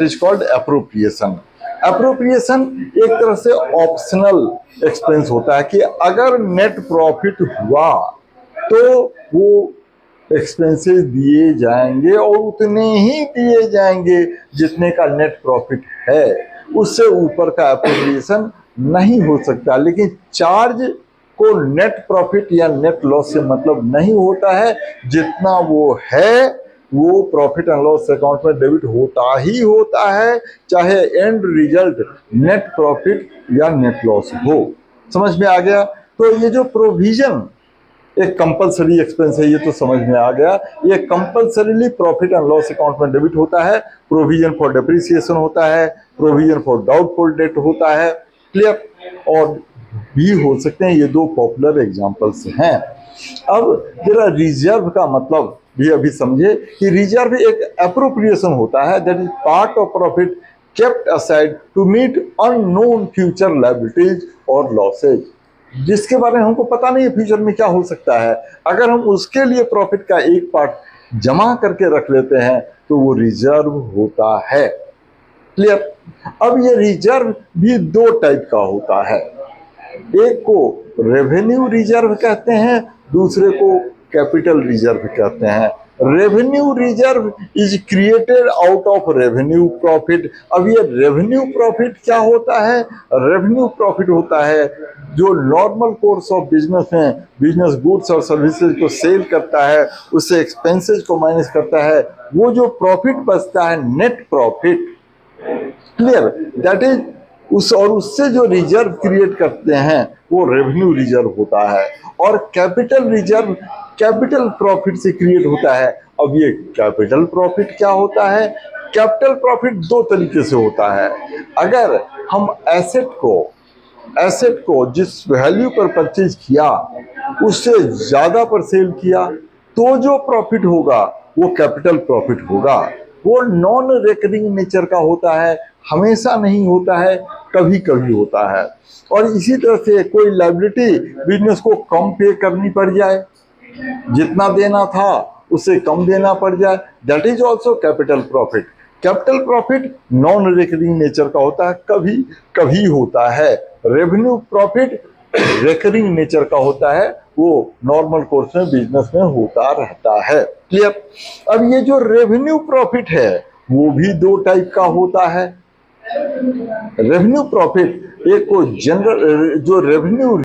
Is called appropriation. Appropriation एक तरह से ऑप्शनल एक्सपेंस होता है कि अगर नेट प्रॉफिट हुआ तो वो एक्सपेंसेस दिए जाएंगे और उतने ही दिए जाएंगे जितने का नेट प्रॉफिट है, उससे ऊपर का एप्रोप्रिएशन नहीं हो सकता। लेकिन चार्ज को नेट प्रॉफिट या नेट लॉस से मतलब नहीं होता है, जितना वो है वो प्रॉफिट एंड लॉस अकाउंट में डेबिट होता ही होता है, चाहे एंड रिजल्ट नेट प्रॉफिट या नेट लॉस हो। समझ में आ गया? तो ये जो प्रोविजन एक कंपलसरी एक्सपेंस है, ये तो समझ में आ गया। ये compulsorily profit and loss account में डेबिट होता है। प्रोविजन फॉर डेप्रिसिएशन होता है, प्रोविजन फॉर डाउटफुल डेट होता है। क्लियर? और भी हो सकते हैं, ये दो पॉपुलर एग्जांपल्स हैं। अब जरा रिजर्व का मतलब भी अभी समझे कि रिजर्व एक एप्रोप्रिएशन होता है, that is part of profit kept aside to meet unknown future liabilities और लॉसेज, जिसके बारे में हमको पता नहीं है फ्यूचर में क्या हो सकता है। अगर हम उसके लिए प्रॉफिट का एक पार्ट जमा करके रख लेते हैं तो वो रिजर्व होता है। क्लियर? अब ये रिजर्व भी दो टाइप का होता है, एक को रेवेन्यू रिजर्व कहते हैं, दूसरे को कैपिटल रिजर्व कहते हैं। Revenue reserve is created out of revenue profit. अब ये रेवेन्यू प्रॉफिट क्या होता है? रेवेन्यू प्रॉफिट होता है जो नॉर्मल कोर्स ऑफ बिजनेस में बिजनेस गुड्स और सर्विसेज को सेल करता है, उससे एक्सपेंसेस को माइनस करता है, वो जो प्रॉफिट बचता है net profit. Clear? That is उससे जो रिजर्व क्रिएट करते हैं वो रेवेन्यू रिजर्व होता है। और कैपिटल रिजर्व कैपिटल प्रॉफिट से क्रिएट होता है। अब ये कैपिटल प्रॉफिट क्या होता है? कैपिटल प्रॉफिट दो तरीके से होता है। अगर हम एसेट को जिस वैल्यू पर परचेज किया उससे ज्यादा पर सेल किया तो जो प्रॉफिट होगा वो कैपिटल प्रॉफिट होगा। वो नॉन रिकरिंग नेचर का होता है, हमेशा नहीं होता है, कभी कभी होता है। और इसी तरह से कोई लायबिलिटी बिजनेस को कम पे करनी पड़ जाए, जितना देना था उससे कम देना पड़ जाए, that is also capital profit. Capital profit non recurring nature का होता है, कभी कभी होता है। रेवेन्यू प्रॉफिट रिकरिंग नेचर का होता है, वो नॉर्मल कोर्स में बिजनेस में होता रहता है। क्लियर? अब ये जो रेवेन्यू प्रॉफिट है वो भी दो टाइप का होता है। रेवेन्यू प्रॉफिट एक को जनरल जो रेवेन्यू